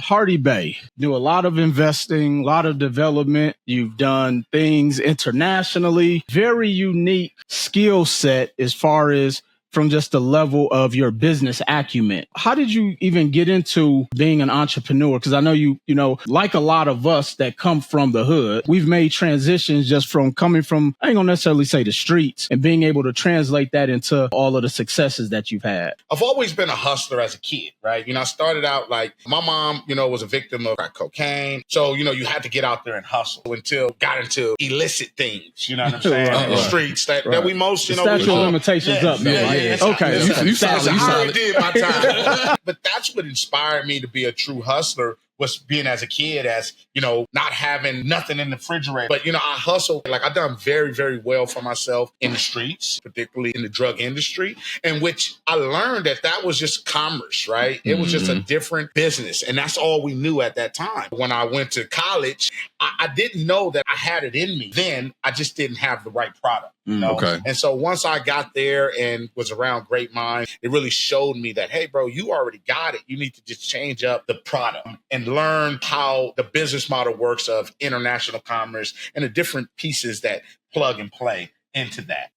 Hardy-Bey. Do a lot of investing, a lot of development. You've done things internationally. Very unique skill set as far as from just the level of your business acumen. How did you even get into being an entrepreneur? Because I know you know, like a lot of us that come from the hood, we've made transitions just from coming from, I ain't gonna necessarily say the streets, and being able to translate that into all of the successes that you've had. I've always been a hustler as a kid, right? I started out like my mom, was a victim of crack cocaine. So, you had to get out there and hustle until got into illicit things, you know what I'm saying? In the streets that we most, the statute of limitations up, though. Okay, you solid. Did my time. But that's what inspired me to be a true hustler. Was being as a kid as, not having nothing in the refrigerator. But, I hustled. Like I've done very, very well for myself in the streets, particularly in the drug industry, in which I learned that was just commerce, right? It was just a different business. And that's all we knew at that time. When I went to college, I didn't know that I had it in me. Then I just didn't have the right product. Okay. And so once I got there and was around great minds, it really showed me that, hey, bro, you already got it. You need to just change up the product and learn how the business model works of international commerce and the different pieces that plug and play into that.